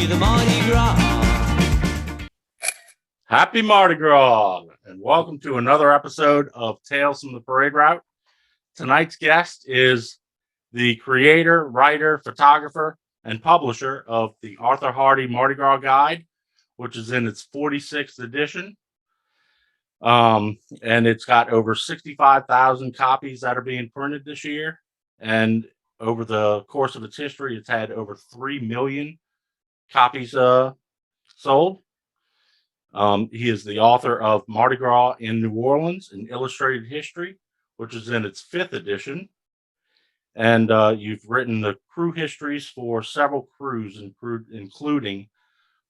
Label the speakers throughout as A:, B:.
A: be the Mardi Gras.
B: Happy Mardi Gras, and welcome to another episode of Tales from the Parade Route. Tonight's guest is the creator, writer, photographer, and publisher of the Arthur Hardy Mardi Gras Guide, which is in its 46th edition. And it's got over 65,000 copies that are being printed this year. And over the course of its history, it's had over 3 million copies sold. He is the author of Mardi Gras in New Orleans, an illustrated history, which is in its 5th edition. And you've written the crew histories for several crews, including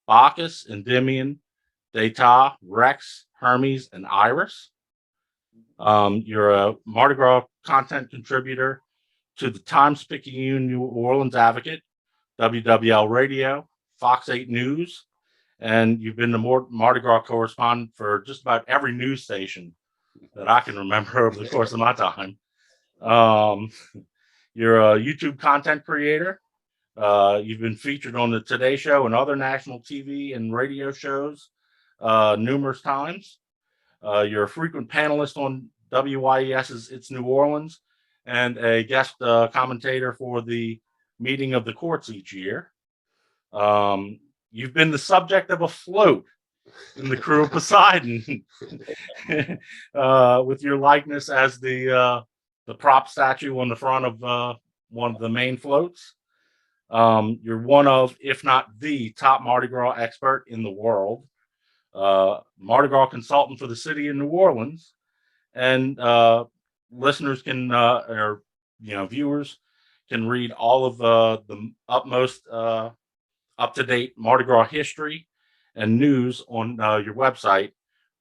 B: Bacchus, Endymion, Data, Rex, Hermes, and Iris. You're a Mardi Gras content contributor to the Times-Picayune New Orleans Advocate, WWL Radio, Fox 8 News, and you've been the Mardi Gras correspondent for just about every news station that I can remember over the course of my time. You're a YouTube content creator. You've been featured on the Today Show and other national TV and radio shows numerous times. You're a frequent panelist on WYES's It's New Orleans and a guest commentator for the meeting of the courts each year. You've been the subject of a float in the crew of Poseidon with your likeness as the prop statue on the front of one of the main floats. You're one of, if not the top Mardi Gras expert in the world, Mardi Gras consultant for the city of New Orleans, and listeners can, or viewers can read all of the utmost up-to-date Mardi Gras history and news on your website,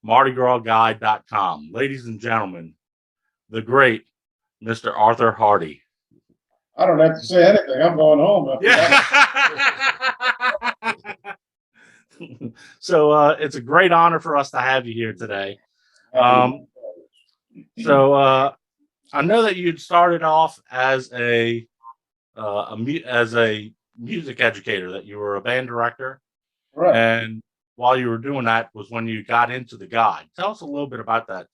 B: mardigras.guide.com. Ladies and gentlemen, the great Mr. Arthur Hardy.
C: I don't have to say anything. I'm going home.
B: So it's a great honor for us to have you here today. So I know that you'd started off as a music educator, that you were a band director.
C: Right.
B: And while you were doing that was when you got into the Guide. Tell us a little bit about that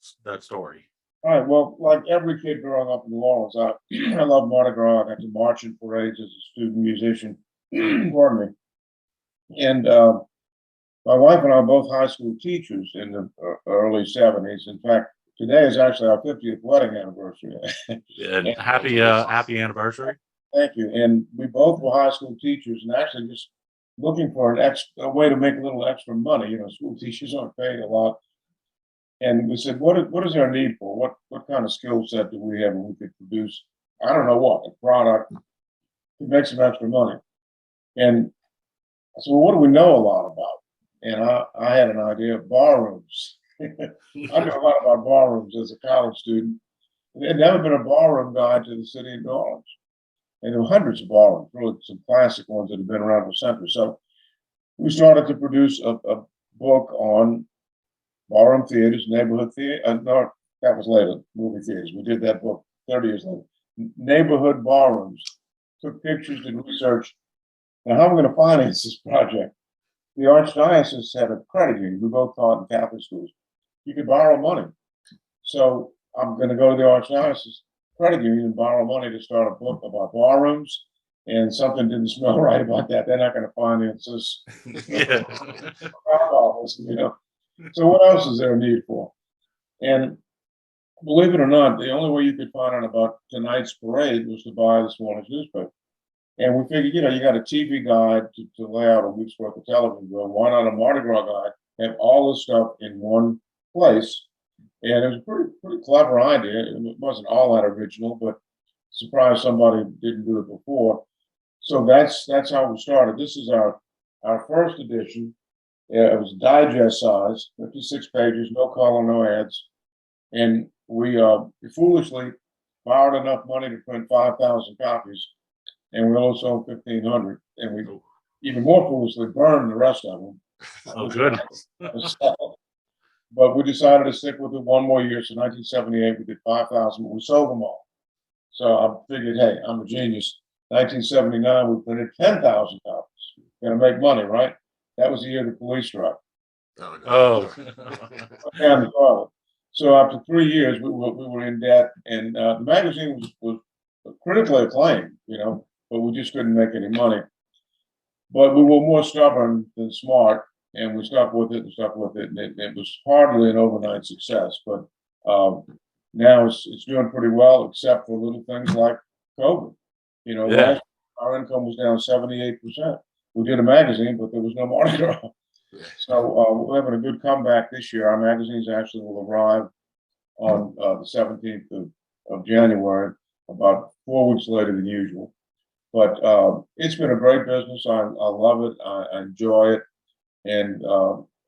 B: story.
C: All right. Well, like every kid growing up in New Orleans, I love Mardi Gras. I got to march in parades as a student musician. Pardon me. And my wife and I are both high school teachers in the early 70s. In fact, today is actually our 50th wedding anniversary.
B: And happy anniversary.
C: Thank you. And we both were high school teachers, and actually just looking for a way to make a little extra money. School teachers aren't paid a lot. And we said, what is our need for? What kind of skill set do we have and we could produce, I don't know what, a product to make some extra money? And I said, well, what do we know a lot about? And I had an idea of bar rooms. I knew a lot about bar rooms as a college student. There had never been a bar room guide to the city of New Orleans. And there were hundreds of bar rooms, really some classic ones that have been around for centuries. So we started to produce a book on barroom theaters, neighborhood theater. No, that was later, movie theaters. We did that book 30 years later. Neighborhood barrooms. Took pictures, did research. Now, how are we going to finance this project? The Archdiocese had a credit union. We both taught in Catholic schools. You could borrow money. So I'm going to go to the Archdiocese credit union and borrow money to start a book about barrooms. And something didn't smell right about that. They're not going to finance this.
B: Yeah.
C: So what else is there a need for? And believe it or not, the only way you could find out about tonight's parade was to buy this morning's newspaper. And we figured, you got a TV guide to lay out a week's worth of television. Well, why not a Mardi Gras guide? Have all this stuff in one place. And it was a pretty clever idea. It wasn't all that original, but surprised somebody didn't do it before. So that's how we started. This is our first edition. It was digest size, 56 pages, no color, no ads. And we foolishly borrowed enough money to print 5,000 copies, and we only sold 1,500. And we even more foolishly burned the rest of them.
B: Oh, goodness.
C: But we decided to stick with it one more year. So 1978, we did 5,000, but we sold them all. So I figured, hey, I'm a genius. 1979, we printed 10,000 copies. Gonna make money, right? That was the year of the police struck.
D: Oh, no.
B: Oh,
C: Down in Charlotte. So after 3 years, we were in debt, and the magazine was critically acclaimed, but we just couldn't make any money. But we were more stubborn than smart, and we stuck with it and stuck with it. And it was hardly an overnight success, but now it's doing pretty well, except for little things like COVID.
B: Yeah.
C: Last year, our income was down 78%. We did a magazine, but there was no Mardi Gras. So we're having a good comeback this year. Our magazines actually will arrive on the 17th of January, about 4 weeks later than usual. But it's been a great business. I love it. I enjoy it. And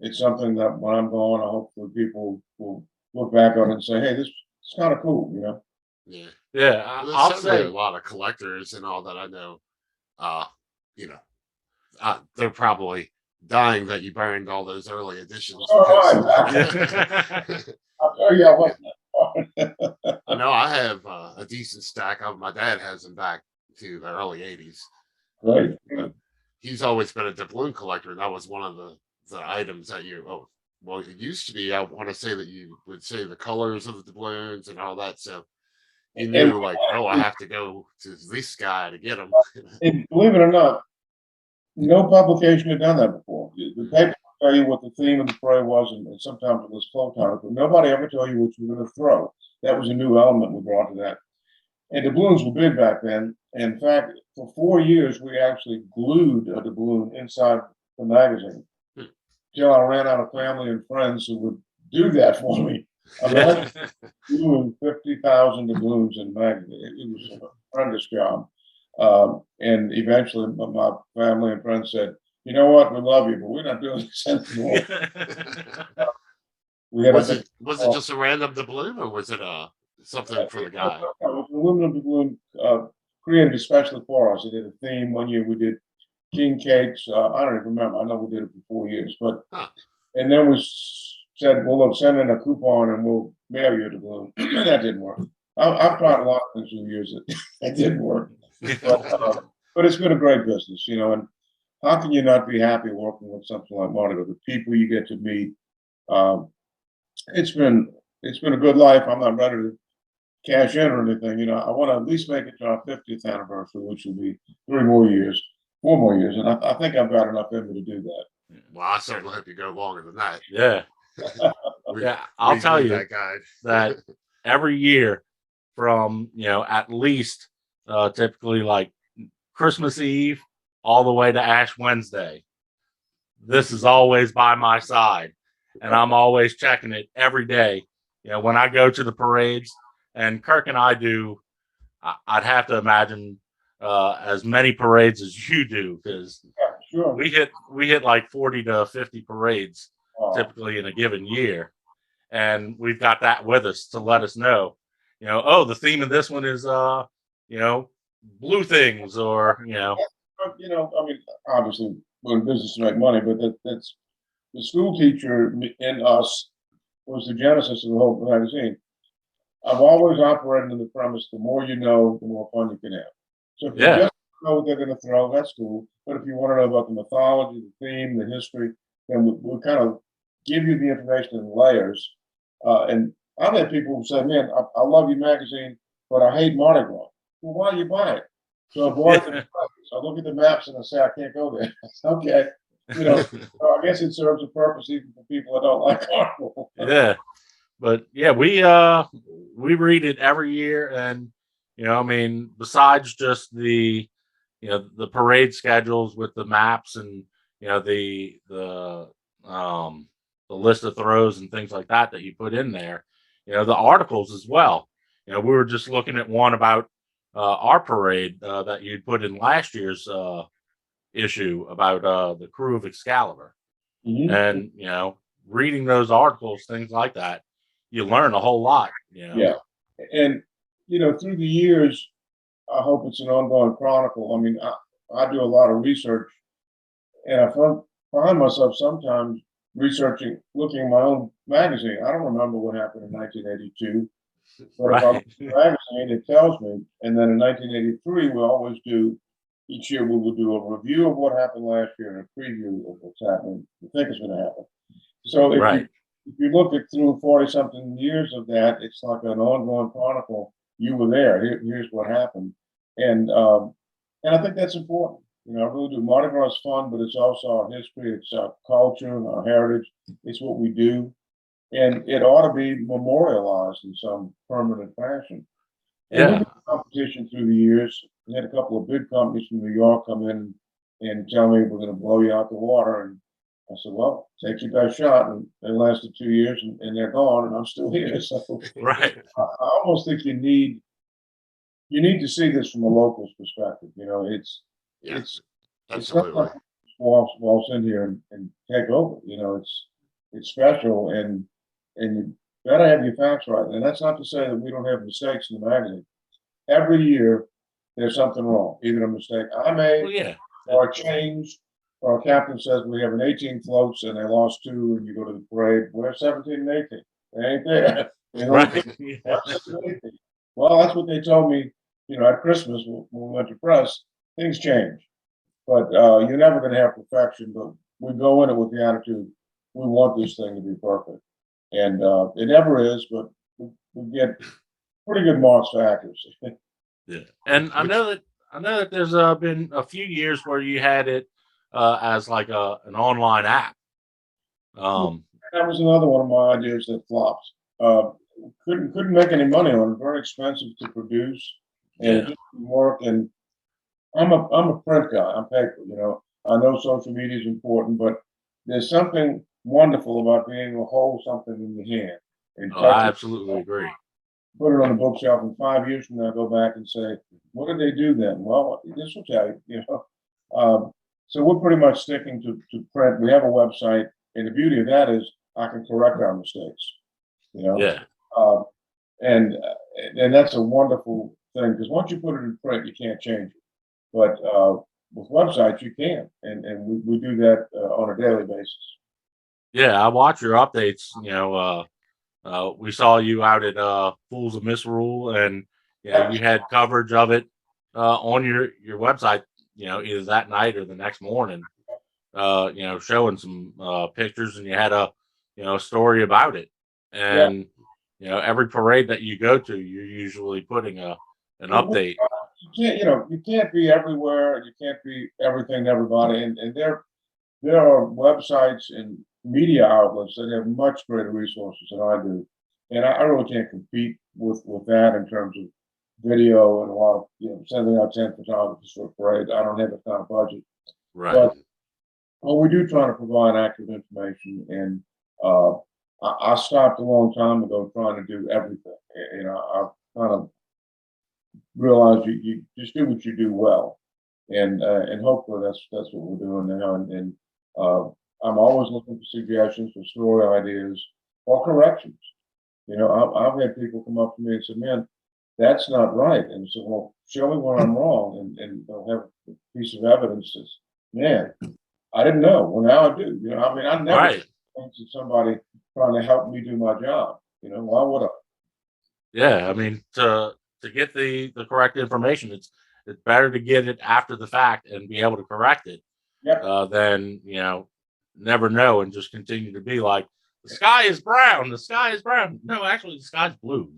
C: it's something that when I'm going, I hope that people will look back on it and say, hey, this is kind of cool,
D: Yeah.
B: yeah.
D: Well,
B: I'll
D: there's certainly
B: say,
D: a lot of collectors and all that I know. You know, they're probably dying that you burned all those early editions.
C: Oh,
D: because-
C: I'll tell you, I wasn't.
D: I know I have a decent stack of. My dad has them back to the early '80s.
C: Right.
D: But he's always been a doubloon collector, and that was one of the items that you. Oh, well, it used to be. I want to say that you would say the colors of the doubloons and all that. So you knew, like, oh, I have to go to this guy to get them.
C: And believe it or not, no publication had done that before. The paper would tell you what the theme of the parade was, and sometimes it was flow time, but nobody ever told you what you were going to throw. That was a new element we brought to that. And doubloons were big back then. In fact, for 4 years, we actually glued a doubloon inside the magazine till I ran out of family and friends who would do that for me. I mean, I was doing 50,000 doubloons in the magazine. It was a horrendous job. And eventually my family and friends said, you know what, we love you, but we're not doing this anymore.
D: Was it just a random doubloon, or was it something for the guy?
C: It was an aluminum doubloon created especially for us. It did a theme. One year we did king cakes. I don't even remember. I know we did it for 4 years, but and then we said, well, look, send in a coupon and we'll mail you a doubloon. That didn't work. I've tried a lot of things over years that didn't work. But it's been a great business, and how can you not be happy working with something like Mardi Gras? The people you get to meet, it's been a good life. I'm not ready to cash in or anything. I want to at least make it to our 50th anniversary, which will be 4 more years, and I think I've got enough in me to do that.
D: Well, I certainly hope you go longer than that.
B: yeah. Yeah, I'll tell you
D: that guy.
B: that every year from, at least typically like Christmas Eve all the way to Ash Wednesday, this is always by my side. And I'm always checking it every day. When I go to the parades, and Kirk and I do, I'd have to imagine as many parades as you do, because
C: Sure.
B: we hit like 40 to 50 parades typically in a given year. And we've got that with us to let us know, oh, the theme of this one is, blue things, or,
C: I mean, obviously we're in business to make money, but that's the school teacher in us was the genesis of the whole magazine. I've always operated in the premise, the more you know, the more fun you can have. So if you just know what they're going to throw, that's cool. But if you want to know about the mythology, the theme, the history, then we'll kind of give you the information in layers. And I've had people who say, man, I love your magazine, but I hate Mardi Gras. Well, why do you buy it? So I look at the maps and I say, I can't go there. Okay. So I guess it serves a purpose even for people that don't like carnival.
B: Yeah. But yeah, we read it every year, and I mean, besides just the parade schedules with the maps and the list of throws and things like that you put in there, the articles as well. We were just looking at one about our parade that you'd put in last year's issue about the crew of Excalibur.
C: Mm-hmm.
B: And reading those articles, things like that, you learn a whole lot.
C: Yeah, and through the years, I hope it's an ongoing chronicle. I mean, I do a lot of research, and I find myself sometimes looking at my own magazine. I don't remember what happened in 1982, but if I look at the magazine, it tells me. And then in 1983, we always do each year we will do a review of what happened last year and a preview of what's happening. We think is going to happen. So
B: Right.
C: if you look at through 40 something years of that, it's like an ongoing chronicle. You were there. Here's what happened, and I think that's important. You know, I really do. Mardi Gras is fun, but it's also our history, it's our culture and our heritage. It's what we do, and it ought to be memorialized in some permanent fashion. And we
B: Yeah.
C: did competition through the years. We had a couple of big companies from New York come in and tell me we're going to blow you out the water, and I said, well, take your best shot. And they lasted 2 years and they're gone, and I'm still here. So
B: Right.
C: I almost think you need to see this from a local's perspective. You know, it's
D: Yeah,
C: it's not
D: absolutely.
C: like waltz in here and take over. You know, it's special, and you gotta have your facts right. And that's not to say that we don't have mistakes in the magazine. Every year there's something wrong. Either a mistake I made,
B: Well, yeah.
C: or a change, or a captain says we have an 18 floats and they lost 2, and you go to the parade. Where's 17 and 18? They ain't there. They don't
B: Right.
C: think, "Where's 17 and 18?" Well, that's what they told me. You know, at Christmas when we went to press, things change. But you're never going to have perfection. But we go in it with the attitude we want this thing to be perfect, and it never is. But we get pretty good marks for accuracy.
B: Yeah. And I know that there's been a few years where you had it as like an online app.
C: That was another one of my ideas that flopped. Uh, couldn't make any money on it. Very expensive to produce, and it
B: Yeah.
C: just didn't work. And I'm a print guy. I'm paper. You know, I know social media is important, but there's something wonderful about being able to hold something in your hand and
B: Oh, I
C: touch it,
B: absolutely agree.
C: put it on the bookshelf, and 5 years from now go back and say, "What did they do then?" Well, this will tell you. You know, so we're pretty much sticking to print. We have a website, and the beauty of that is I can correct our mistakes. You know,
B: Yeah.
C: uh, and that's a wonderful thing because once you put it in print, you can't change it. But with websites, you can, and we do that on a daily basis.
B: Yeah. I watch your updates. We saw you out at Fools of Misrule, and you had coverage of it on your website. Either that night or the next morning. Showing some pictures, and you had a story about it.
C: Yeah.
B: And every parade that you go to, you're usually putting an update.
C: You can't be everywhere, and you can't be everything to everybody. And there are websites and media outlets that have much greater resources than I do, and I really can't compete with that in terms of video and a lot of sending out 10 photographers for a parade. I don't have that kind of budget,
B: Right.
C: but we do try to provide accurate information. And I stopped a long time ago trying to do everything. I kind of realize you just do what you do well, and hopefully that's what we're doing now. And I'm always looking for suggestions for story ideas or corrections. I've had people come up to me and say, "Man, that's not right," and so, "Well, show me where I'm wrong," and they'll have a piece of evidence that's, "Man, I didn't know." Well, now I do. I mean, I never
B: Right.
C: to somebody trying to help me do my job. Why would I?
B: Yeah. I mean, to get the correct information, it's better to get it after the fact and be able to correct it
C: Yep.
B: than never know and just continue to be like, the sky is brown. The sky is brown. No, actually, the sky's blue.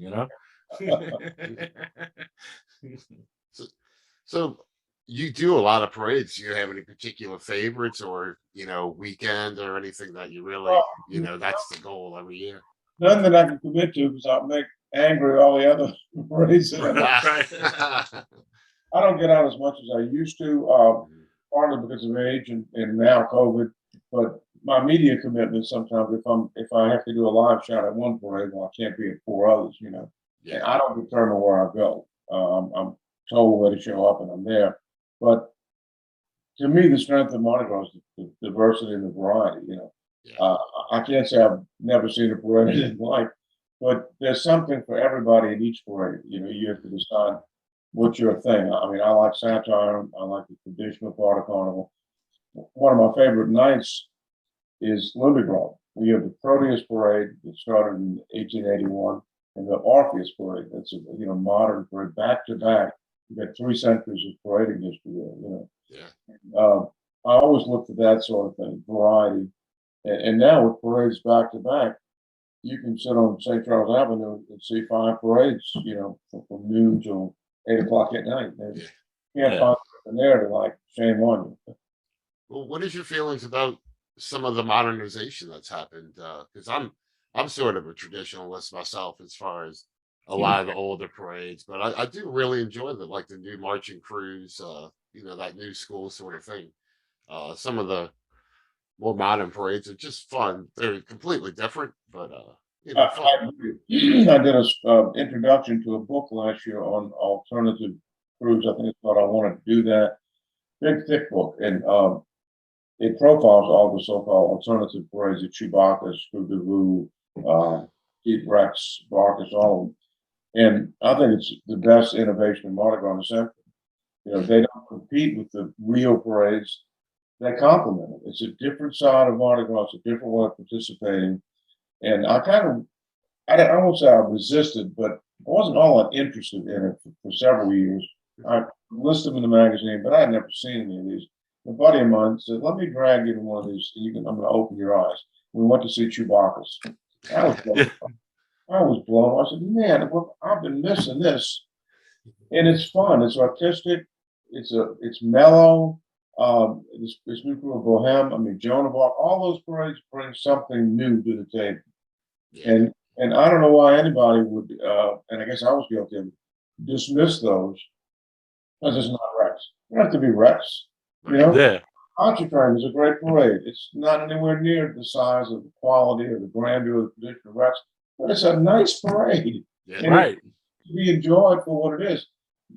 D: So, so you do a lot of parades. Do you have any particular favorites or, weekend or anything that you really, that's the goal every year?
C: None that I can commit to because I'll make angry all the other races.
B: Right.
C: I don't get out as much as I used to, partly because of age and now COVID. But my media commitment sometimes, if I have to do a live shot at one parade, well, I can't be at 4 others. And
D: Yeah.
C: I don't determine where I go. I'm told where to show up, and I'm there. But to me, the strength of Mardi Gras is the diversity and the variety.
D: Yeah.
C: I can't say I've never seen a parade I didn't like, but there's something for everybody in each parade. You have to decide what's your thing. I mean, I like satire. I like the traditional part of Carnival. One of my favorite nights is Mardi Gras. We have the Proteus Parade that started in 1881, and the Orpheus Parade. That's a modern parade, back to back. You got 3 centuries of parading history there, you know.
D: Yeah.
C: I always look for that sort of thing, variety. And now with parades back to back, you can sit on St. Charles Avenue and see 5 parades, you know, from noon till 8 o'clock at night. And
D: Yeah.
C: you can't
B: Yeah.
C: find something there to like shame on you.
D: Well, what is your feelings about some of the modernization that's happened? Because I'm sort of a traditionalist myself as far as a lot of the older parades, but I do really enjoy the new marching crews, you know, that new school sort of thing. Some of the more modern parades are just fun. They're completely different, but you know, fun.
C: I agree. I did a introduction to a book last year on alternative crews. I think it's called I Wanted to Do That. Big, thick book. And it profiles all the so-called alternative parades, the Chewbacca, Screw the Roo, Pete Rex, Barkus, all of them. And I think it's the best innovation in Mardi Gras in the century. You know, they don't compete with the real parades. They complement it. It's a different side of Mardi Gras, it's a different way of participating. And I won't say I resisted, but I wasn't all that interested in it for several years. I listed them in the magazine, but I had never seen any of these. A buddy of mine said, "Let me drag you to one of these. I'm going to open your eyes." We went to see Chewbacca's. I was blown. I was blown. I said, "Man, I've been missing this." And it's fun. It's artistic. It's mellow. This new crew of Bohem. I mean, Joan of Arc. All those parades bring something new to the table.
D: Yeah.
C: And I don't know why anybody would. And I guess I was guilty of dismiss those because it's not Rex. You don't have to be Rex. You know,
B: Yeah.
C: Pontchartrain is a great parade. It's not anywhere near the size of the quality or the grandeur of the tradition of Rex, but it's a nice parade.
D: Yeah.
C: And
B: Right.
C: to be enjoyed for what it is.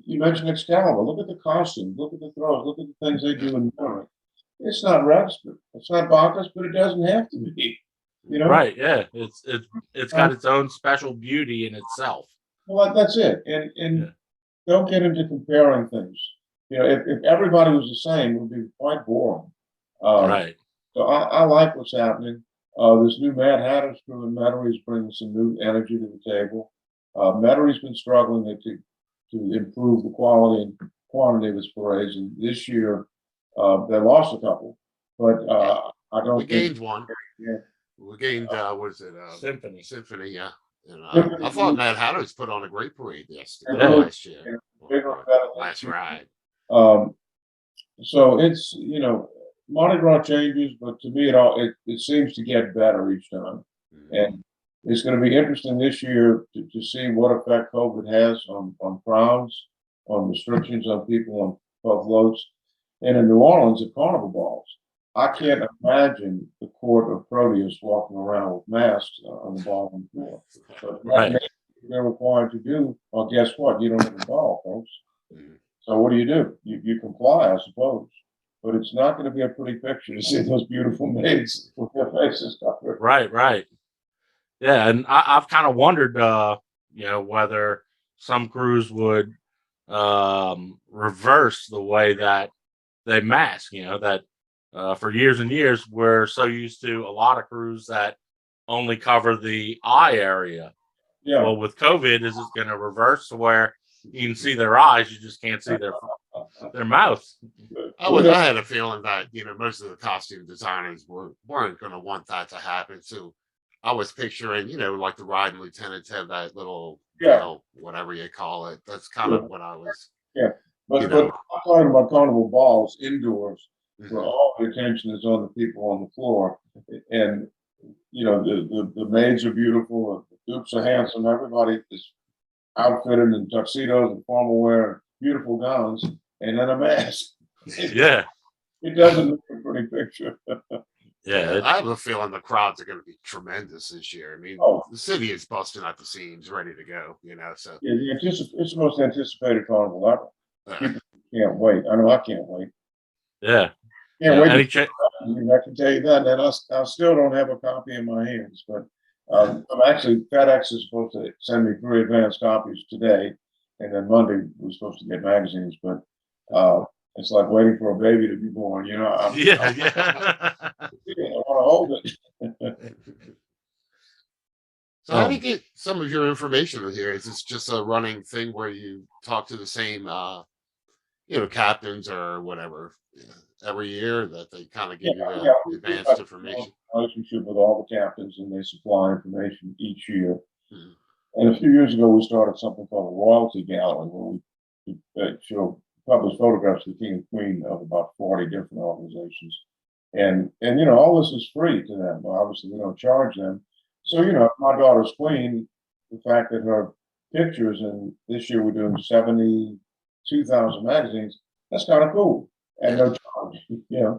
C: You mentioned Excalibur. Look at the costumes. Look at the throws. Look at the things they do in memory. It's not Rex, but it's not Bacchus, but it doesn't have to be. You know,
B: Right. Yeah. It's got its own special beauty in itself.
C: Well, that's it. And
B: Yeah.
C: don't get into comparing things. You know, if everybody was the same, it would be quite boring.
B: Right.
C: So I like what's happening. This new Mad Hatter's crew in Metairie is bringing some new energy to the table. Metairie's been struggling to improve the quality and quantity of its parades, and this year they lost a couple. But I don't
D: We
C: think.
D: gained one.
C: Yeah.
D: We gained what is it?
B: Symphony.
D: Symphony, yeah. And
C: Symphony.
D: I thought Mad Hatter's put on a great parade yesterday,
B: Yeah.
D: last year.
C: Bigger
D: Or
C: and better than
D: last ride.
C: So it's, you know, Mardi Gras changes, but to me it seems to get better each time. And it's going to be interesting this year to see what effect COVID has on crowds, on restrictions on people on both floats. And in New Orleans at carnival balls, I can't imagine the court of Proteus walking around with masks on the ballroom floor. But
B: Right.
C: they're required to do, well, guess what? You don't have a ball, folks.
D: Mhm.
C: So what do? You comply, I suppose. But it's not going to be a pretty picture to see those beautiful maids with their faces covered.
B: Right. Right. Yeah. And I've kind of wondered, whether some crews would reverse the way that they mask. That for years and years we're so used to a lot of crews that only cover the eye area.
C: Yeah.
B: Well, with COVID, is it going to reverse to where you can see their eyes, you just can't see their mouths?
D: I had a feeling that most of the costume designers weren't going to want that to happen. So I was picturing, like the riding lieutenants have that little, whatever you call it. That's kind of what I was.
C: Yeah. But
D: You
C: but
D: know.
C: I'm talking about carnival balls indoors, where
D: Mhm.
C: all the attention is on the people on the floor, and the maids are beautiful, the dupes are handsome, everybody is outfitted in tuxedos and formal wear, beautiful gowns, and then a mask.
B: Yeah.
C: It doesn't look a pretty picture.
B: Yeah.
D: I have a feeling the crowds are going to be tremendous this year. I mean,
C: Oh.
D: the city is busting at the seams, ready to go. So
C: Yeah, it's the most anticipated carnival ever.
D: uh,
C: Can't wait. I know I can't wait.
B: Yeah.
C: Can't wait.
B: Any
C: I can tell you that. And I still don't have a copy in my hands, but I'm actually, FedEx is supposed to send me 3 advance copies today, and then Monday we're supposed to get magazines. But it's like waiting for a baby to be born. I
B: yeah.
C: want to hold it.
D: So how do you get some of your information here? Is this just a running thing where you talk to the same, captains or whatever every year that they kind of
C: Yeah,
D: give you
C: yeah,
D: the
C: we've
D: advanced
C: got
D: information?
C: a relationship with all the captains, and they supply information each year.
D: Mhm.
C: And a few years ago, we started something called a royalty gallery, where we publish photographs of the king and queen of about 40 different organizations. And all this is free to them. Well, obviously, we don't charge them. So, my daughter's queen, the fact that her pictures, and this year we're doing 72,000 magazines, that's kind of cool. And no charge,
B: Yeah.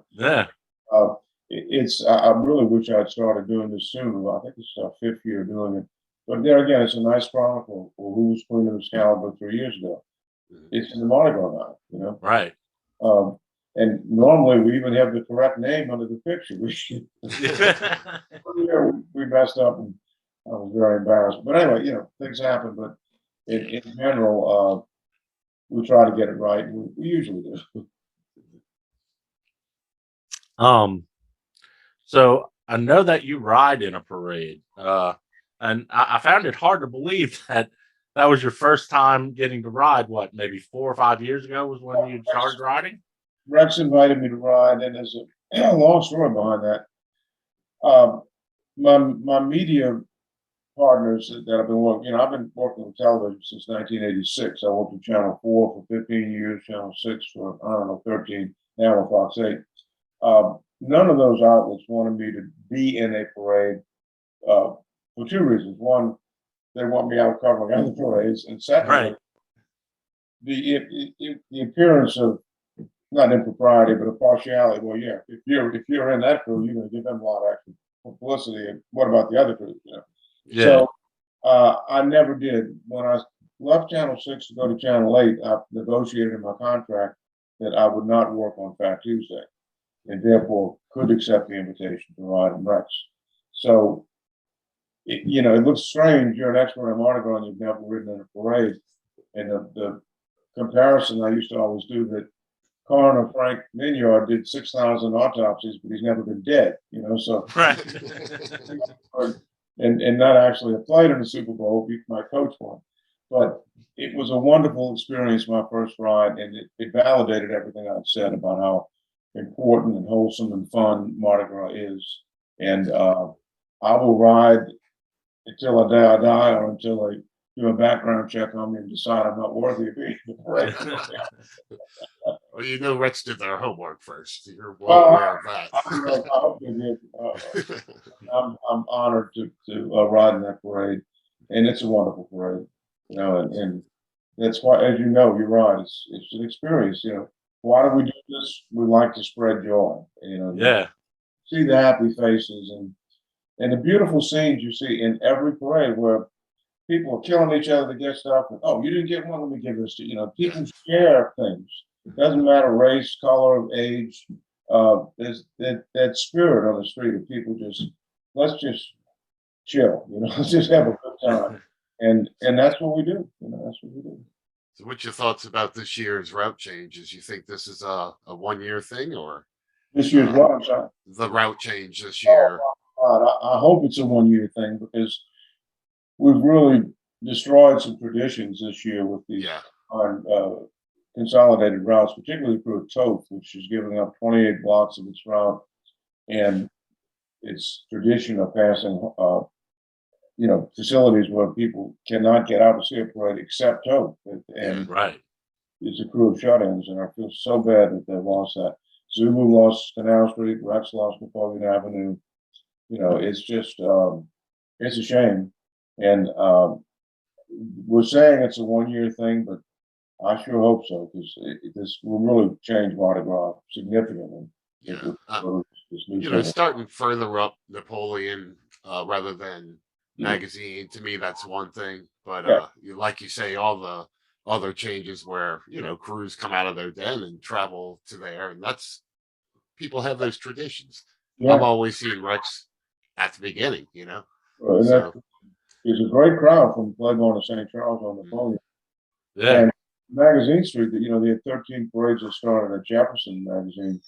C: I really wish I'd started doing this sooner. I think this is our 5th year doing it. But there again, it's a nice chronicle for who was Queen of Excalibur 3 years ago.
D: Mhm.
C: It's in the Mardi Gras now,
B: Right.
C: Um, and normally we even have the correct name under the picture. We messed up, and I was very embarrassed. But anyway, things happen. But in general, we try to get it right. We usually do.
B: So I know that you ride in a parade, and I found it hard to believe that that was your first time getting to ride. What, maybe 4 or 5 years ago was when you started riding?
C: Rex invited me to ride, and there's a long story behind that. Um, my media partners that I've been working, I've been working with television since 1986. I worked at Channel 4 for 15 years, Channel 6 for, I don't know, 13, now with Fox 8. None of those outlets wanted me to be in a parade for 2 reasons. One, they want me out covering other parades, and secondly,
B: Right.
C: the appearance of not impropriety, but a partiality. Well, yeah, if you're in that crew, you're going to give them a lot of extra publicity. And what about the other crews?
B: Yeah.
C: So I never did. When I left Channel 6 to go to Channel 8, I negotiated in my contract that I would not work on Fat Tuesday, and therefore could accept the invitation to ride in Rex. So, it looks strange. You're an expert on Mardi Gras and you've never ridden in a parade. And the comparison I used to always do, that Coroner Frank Mignard did 6,000 autopsies, but he's never been dead, so.
B: Right.
C: And not actually a played in the Super Bowl, my coach one. But it was a wonderful experience, my first ride, and it validated everything I'd said about how important and wholesome and fun Mardi Gras is. And I will ride until I die, or until they do a background check on me and decide I'm not worthy of being in the parade.
D: Well, Rex did their homework first. You're well aware of
C: I
D: that.
C: hope they did. I'm honored to ride in that parade, and it's a wonderful parade, and that's why, as you're right, it's an experience. Why do we do this? We like to spread joy.
B: Yeah.
C: See the happy faces and the beautiful scenes you see in every parade, where people are killing each other to get stuff. And, oh, you didn't get one? Let me give this to you. People share things. It doesn't matter race, color, age. There's that spirit on the street of people let's just chill. Let's just have a good time. And that's what we do. That's what we do.
D: So what's your thoughts about this year's route changes? You think this is a 1-year thing, or
C: This year's what? I'm sorry.
D: the route change this year?
C: I hope it's a 1-year thing, because we've really destroyed some traditions this year with these consolidated routes, particularly through Toth, which is giving up 28 blocks of its route, and its tradition of passing, facilities where people cannot get out to see a parade except Toth. And
B: Right.
C: it's a crew of shut-ins, and I feel so bad that they've lost that. Zulu lost Canal Street, Rex lost Napoleon Avenue. It's just, it's a shame. And we're saying it's a 1-year thing, but I sure hope so, because this will really change Mardi Gras significantly.
D: Yeah.
C: This new
D: Starting further up Napoleon rather than Magazine, to me, that's one thing. But like you say, all the other changes where, crews come out of their den and travel to there, and that's, people have those traditions. I've always seen Rex at the beginning, So,
C: there's a great crowd from Claiborne to St. Charles on Napoleon.
B: Yeah.
C: And Magazine Street, they had 13 parades that started at Jefferson Magazine,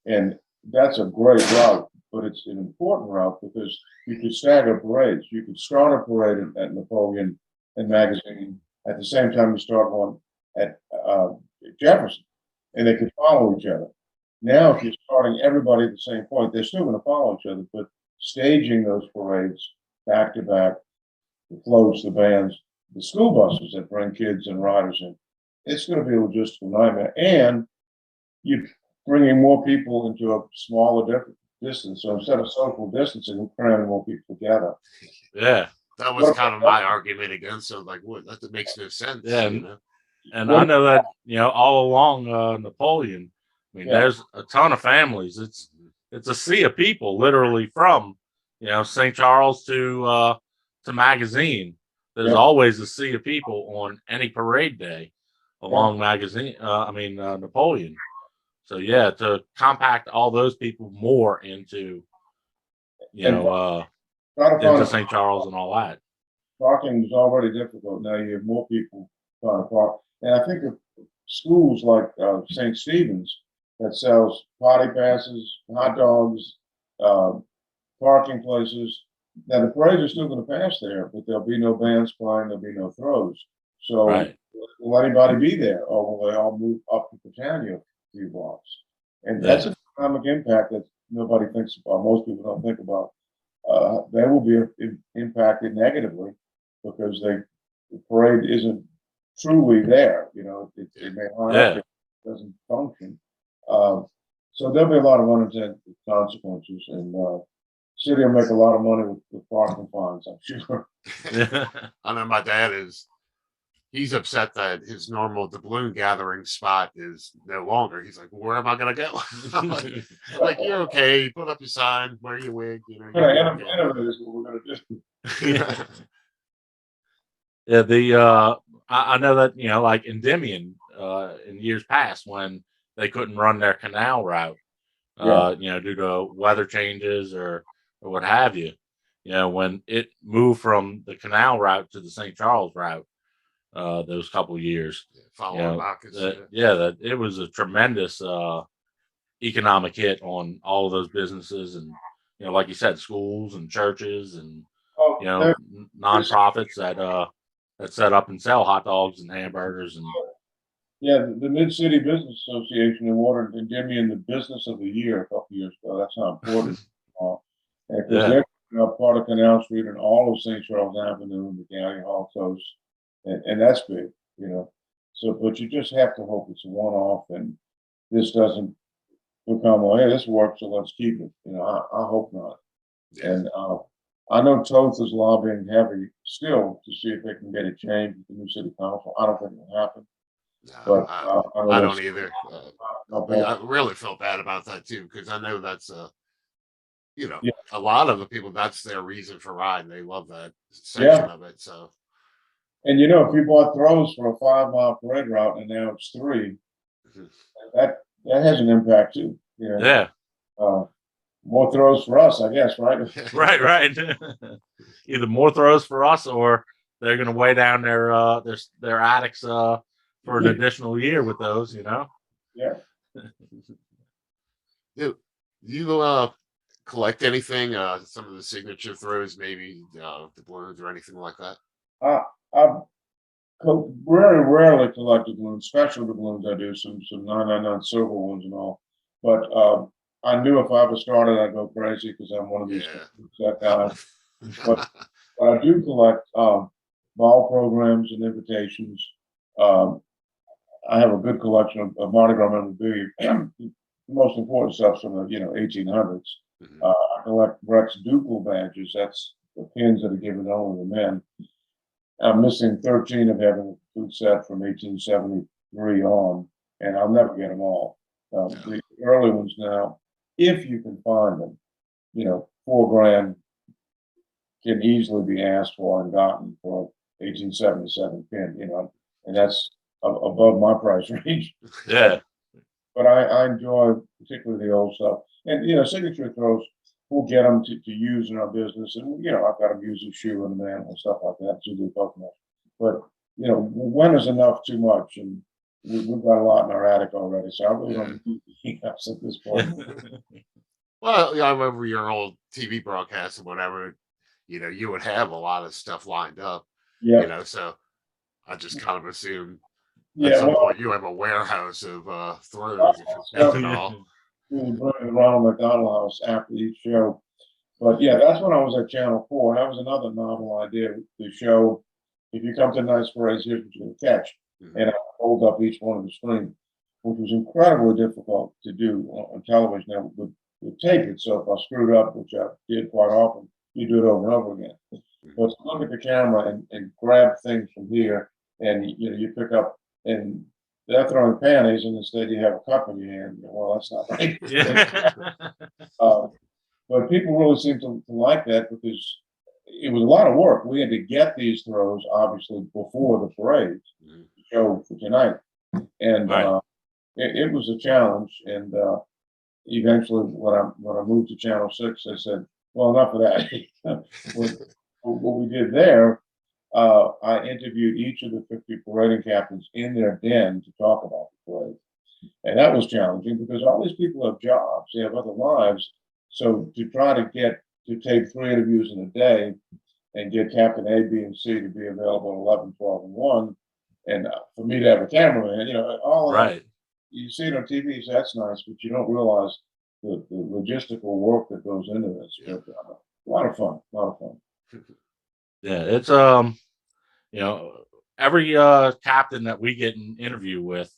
C: and that's a great route, but it's an important route because you could stagger parades. You could start a parade at Napoleon and Magazine at the same time you start one at Jefferson, and they could follow each other. Now, if you're starting everybody at the same point, they're still going to follow each other, but staging those parades back to back, the floats, the bands, the school buses that bring kids and riders in, it's going to be a logistical nightmare. And you're bringing more people into a smaller distance. So instead of social distancing, we're cramming more people together.
B: Yeah.
D: That was kind of my argument against it. Like, what? That makes no sense.
B: Yeah.
D: You know?
B: And I know that, all along Napoleon, I mean, there's a ton of families. It's a sea of people, literally from, St. Charles to Magazine. There's always a sea of people on any parade day along Napoleon. So to compact all those people more into, into St. Charles and all that.
C: Parking is already difficult. Now you have more people trying to park. And I think of schools like St. Stephen's that sells potty passes, hot dogs, parking places. Now the parades are still going to pass there, but there'll be no bands playing, there'll be no throws. So will anybody be there, or will they all move up to Britannia a few blocks? And that's an economic impact that nobody thinks about. Most people don't think about. They will be impacted negatively because the parade isn't truly there. It may line up, it doesn't function. So there'll be a lot of unintended consequences, and city will make a lot of money with parking fines, I'm sure.
D: I know my dad he's upset that his normal doubloon gathering spot is no longer. He's like, where am I going to go? I'm like, you're okay. Put up your sign, wear your wig.
C: Innovate is what we're going to do.
B: I know that, like Endymion, in years past when they couldn't run their canal route, due to weather changes or what have you, when it moved from the canal route to the St. Charles route, those couple of years, that it was a tremendous economic hit on all of those businesses, and like you said, schools and churches and nonprofits that set up and sell hot dogs and hamburgers and
C: the Mid-City Business Association awarded Endymion the Business of the Year a couple of years ago. That's how important because they're part of Canal Street and all of St. Charles Avenue and the County Hall Coast. And that's big, So, but you just have to hope it's a one-off and this doesn't become, well, hey, this works, so let's keep it. I hope not. And I know Toth is lobbying heavy still to see if they can get it changed with the new city council. I don't think it will happen.
D: No, but I don't either. I really felt bad about that too, because I know that's a lot of the people, that's their reason for riding. They love that section of it. So.
C: And if you bought throws for a 5-mile parade route and now it's 3, that has an impact too. More throws for us, I guess, right?
B: Right. Either more throws for us, or they're going to weigh down their attics for an additional year with those.
C: Yeah.
D: You collect anything? Some of the signature throws, maybe doubloons or anything like that.
C: I've very rarely collect doubloons, special doubloons. I do some 999 silver ones and all, but I knew if I ever started, I'd go crazy because I'm one of these guys. But I do collect ball programs and invitations. I have a good collection of Mardi Gras memorabilia. The most important stuff from the 1800s. I collect Rex ducal badges. That's the pins that are given only to men. I'm missing 13 of having a food set from 1873 on, and I'll never get them all. The early ones now, if you can find them, $4,000 can easily be asked for and gotten for 1877 pin, and that's above my price range.
B: Yeah.
C: But I enjoy particularly the old stuff, and signature throws. We'll get them to use in our business, and I've got them use a shoe and a man and stuff like that to do Pokemon. But when is enough too much? And we've got a lot in our attic already, so I really don't need anything else at this point.
D: Well, I remember your old TV broadcasts and whatever. You would have a lot of stuff lined up.
C: Yeah,
D: So I just kind of assume at
C: yeah.
D: some
C: Well,
D: point you have a warehouse of throws if you've got it all.
C: we would bring the Ronald McDonald House after each show. But yeah, that's when I was at Channel 4. That was another novel idea to show if you come to Nice Parades, here's what you're going to catch. And I hold up each one of the screens, which was incredibly difficult to do on television. Now, with tape it, so if I screwed up, which I did quite often, you do it over and over again. But to look at the camera and grab things from here, and you pick up, and they're throwing panties, and instead you have a cup in your hand. Well, that's not right. But people really seem to like that because it was a lot of work. We had to get these throws, obviously, before the parade to show for tonight. And
B: Right.
C: it was a challenge. And eventually, when I moved to Channel 6, I said, well, enough of that. What we did there, I interviewed each of the 50 parading captains in their den to talk about the parade. And that was challenging because all these people have jobs, they have other lives. So to try to take 3 interviews in a day and get Captain A, B, and C to be available at 11, 12, and 1, and for me to have a cameraman, all of that, you see it on TV, so that's nice, but you don't realize the logistical work that goes into this. But, a lot of fun.
B: Yeah, it's every captain that we get an interview with,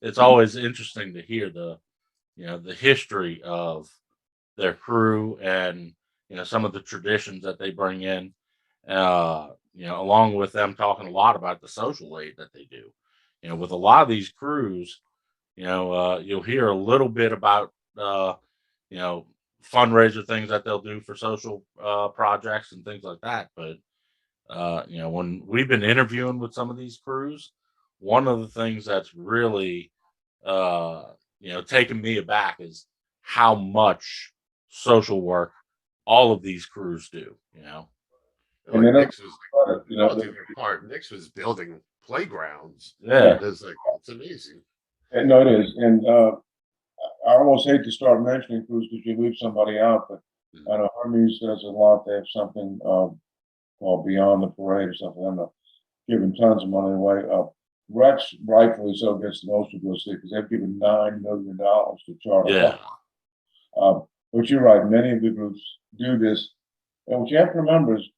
B: it's always interesting to hear the history of their crew and some of the traditions that they bring in, along with them talking a lot about the social aid that they do. With a lot of these crews, you'll hear a little bit about fundraiser things that they'll do for social projects and things like that. But when we've been interviewing with some of these crews, one of the things that's really taken me aback is how much social work all of these crews do.
C: And then
D: Nick's was Nick's was building playgrounds.
B: Yeah.
D: It's amazing.
C: And no, it is. And I almost hate to start mentioning crews because you leave somebody out, but I know Hermes does a lot. They have something called Beyond the Parade or something. I'm not giving tons of money away. Rex, rightfully so, gets the most publicity because they've given $9 million to charter.
B: Yeah.
C: But you're right, many of the groups do this. And what you have to remember is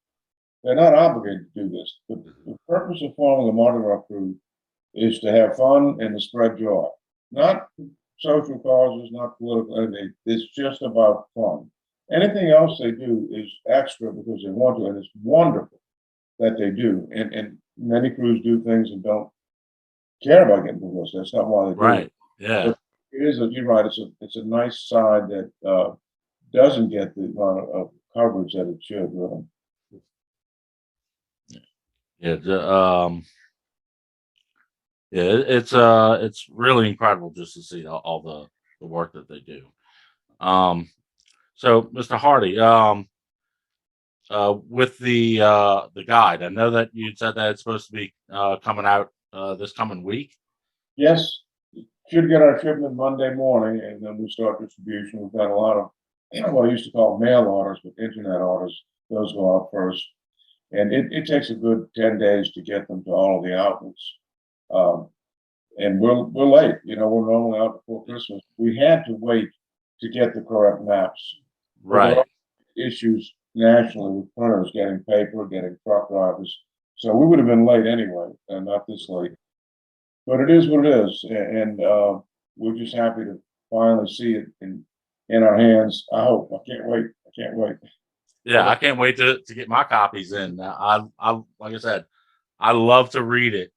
C: they're not obligated to do this. The purpose of forming a Mardi Gras crew is to have fun and to spread joy. Not social causes, not political anything. It's just about fun. Anything else they do is extra because they want to, and it's wonderful that they do. And many crews do things and don't care about getting publicity. That's not why they do it.
B: Yeah.
C: But you're right. It's a nice side that doesn't get the amount of coverage that it should. Really.
B: It's really incredible just to see all the work that they do. So Mr. Hardy, with the guide, I know that you said that it's supposed to be coming out this coming week.
C: Yes, should get our shipment Monday morning, and then we start distribution. We've got a lot of what I used to call mail orders, but internet orders. Those go out first, and it takes a good 10 days to get them to all of the outlets. And we're late. We're normally out before Christmas. We had to wait to get the correct maps.
B: Right.
C: Issues nationally with printers getting paper, getting truck drivers. So we would have been late anyway, and not this late. But it is what it is, and we're just happy to finally see it in our hands. I hope. I can't wait.
B: Yeah, I can't wait to get my copies in. I like I said, I love to read it.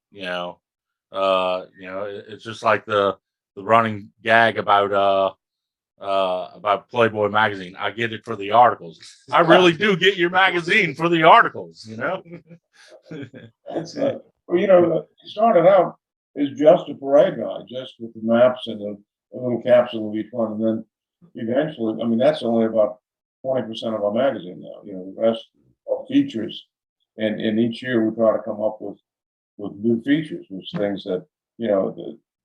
B: It's just like the running gag about Playboy magazine. I get it for the articles. I really do get your magazine for the articles.
C: It's it started out as just a parade guide, just with the maps and a little capsule of each one, and then eventually, that's only about 20% of our magazine now. The rest are features, and each year we try to come up with new features, with things that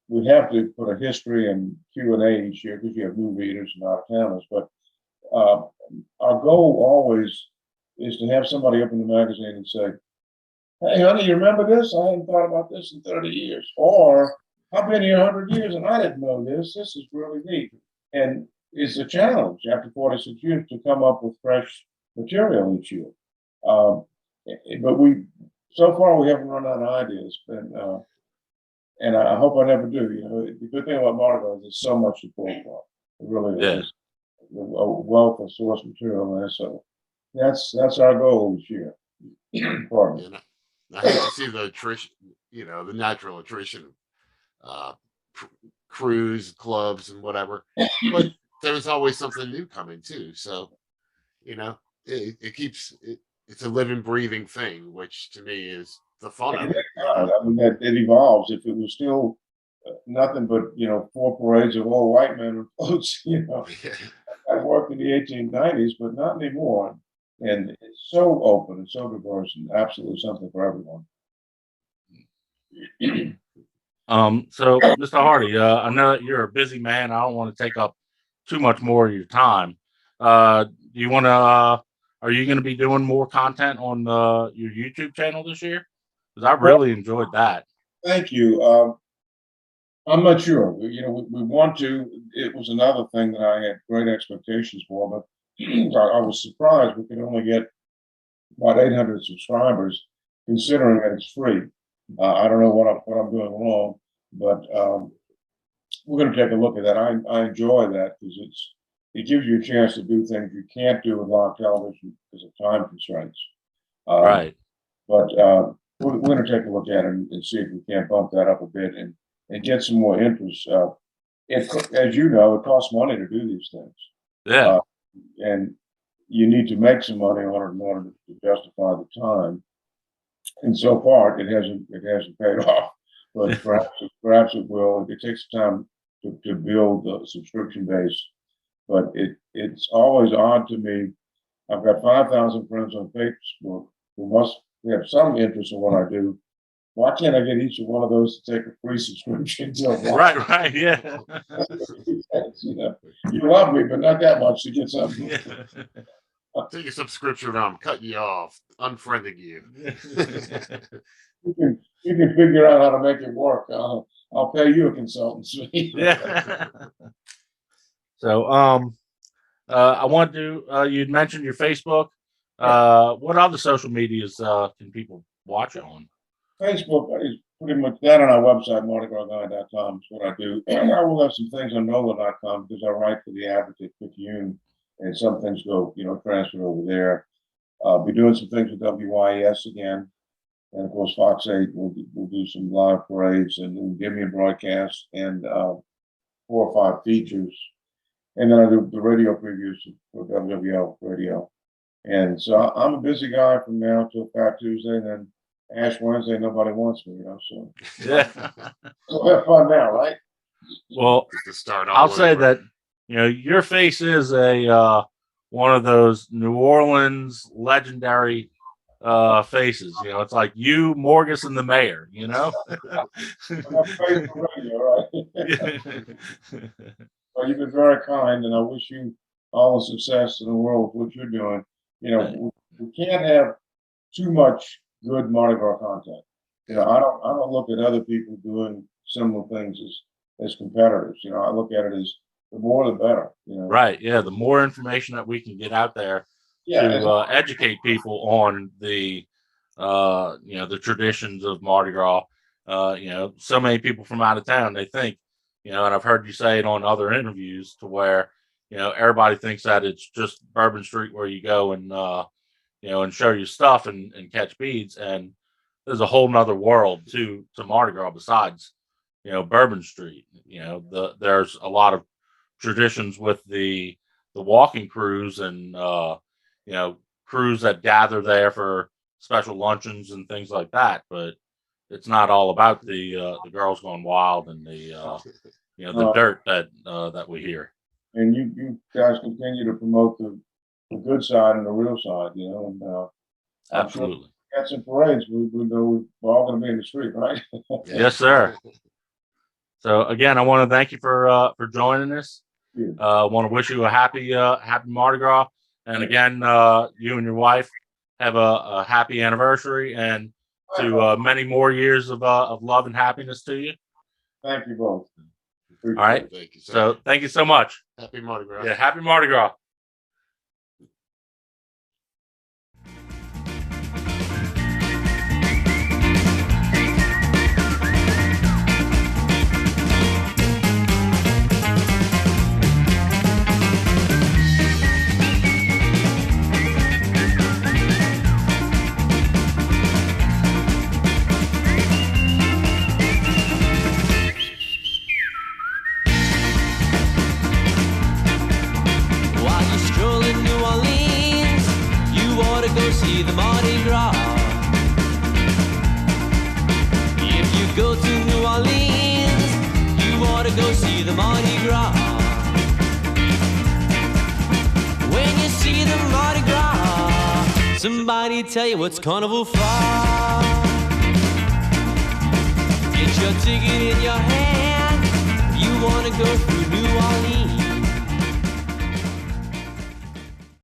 C: we have to put a history and Q&A each year because you have new readers and out of towners. But our goal always is to have somebody open the magazine and say, "Hey, honey, you remember this? I hadn't thought about this in 30 years." Or, "I've been here 100 years and I didn't know this. This is really neat." And it's a challenge after 46 years to come up with fresh material each year. But so far, we haven't run out of ideas. And I hope I never do. The good thing about Mardi Gras is there's so much to pull from. It really is a wealth of source material there. So that's our goal each year. Pardon me.
D: And I hate to see the attrition, the natural attrition, crews, clubs, and whatever. But there's always something new coming too. So, it keeps it. It's a living, breathing thing, which to me is the fun of it.
C: I mean, it evolves. If it was still nothing but 4 parades of all white men with floats, I worked in the 1890s, but not anymore. And it's so open and so diverse and absolutely something for everyone.
B: So Mr. Hardy, I know that you're a busy man. I don't want to take up too much more of your time. Do you want to? Are you going to be doing more content on your YouTube channel this year? Because I really enjoyed that.
C: Thank you. I'm not sure. We want to. It was another thing that I had great expectations for, but I was surprised we could only get about 800 subscribers, considering that it's free. I don't know what I'm doing wrong, but we're going to take a look at that. I enjoy that because it gives you a chance to do things you can't do with live television because of time constraints.
B: Right.
C: But we're going to take a look at it and see if we can't bump that up a bit and get some more interest. As you know, it costs money to do these things.
B: Yeah.
C: And you need to make some money in order to justify the time. And so far, it hasn't paid off. But perhaps it will. It takes time to build the subscription base. But it's always odd to me. I've got 5,000 friends on Facebook who must have some interest in what I do. Why can't I get each one of those to take a free subscription?
B: Right, yeah.
C: You love me, but not that much to get something.
D: Take a subscription and I'm cutting you off, unfriending you.
C: You can figure out how to make it work. I'll pay you a consultancy.
B: Yeah. So, I want to. You'd mentioned your Facebook. What other social medias can people watch it on?
C: Facebook is pretty much that on our website, MardiGrasGuy.com is what I do. And I will have some things on NOLA.com because I write for the Advocate Picayune, and some things go, transfer over there. Be doing some things with WYES again. And of course, Fox 8 will do some live parades and give me a broadcast and 4 or 5 features. And then I do the radio previews for WWL radio. And so I'm a busy guy from now till Fat Tuesday, and then Ash Wednesday, nobody wants me, so.
B: Yeah.
C: So have fun now, right?
B: Well,
D: To start all
B: I'll say
D: over.
B: that your face is a one of those New Orleans legendary faces. It's like you, Morgus, and the mayor.
C: I'm afraid for radio, right? Well, you've been very kind, and I wish you all the success in the world with what you're doing. We can't have too much good Mardi Gras content. I don't look at other people doing similar things as competitors. I look at it as the more the better.
B: Right. Yeah. The more information that we can get out there to educate people on the the traditions of Mardi Gras. So many people from out of town, they think, and I've heard you say it on other interviews to where, everybody thinks that it's just Bourbon Street where you go and, and show your stuff and catch beads. And there's a whole nother world to Mardi Gras besides, Bourbon Street. There's a lot of traditions with the walking crews and, crews that gather there for special luncheons and things like that. But it's not all about the girls going wild and the the dirt that we hear.
C: And you guys continue to promote the good side and the real side, and
B: Absolutely.
C: Sure got some parades. We know we're all going to be in the street, right?
B: Yes, sir. So again, I want to thank you for joining us.
C: Yeah.
B: I want to wish you a happy Mardi Gras, and again, you and your wife have a happy anniversary, and to many more years of love and happiness to you.
C: Thank you both.
B: All right.
D: Thank you.
B: So thank you so much.
D: Happy Mardi Gras.
B: Yeah, happy Mardi Gras.
A: While you're strolling New Orleans, you ought to go see the Mardi Gras. If you go to New Orleans, you ought to go see the Mardi Gras. When you see the Mardi Gras, somebody tell you what's carnival for. Get your ticket in your hand, you wanna go through New Orleans.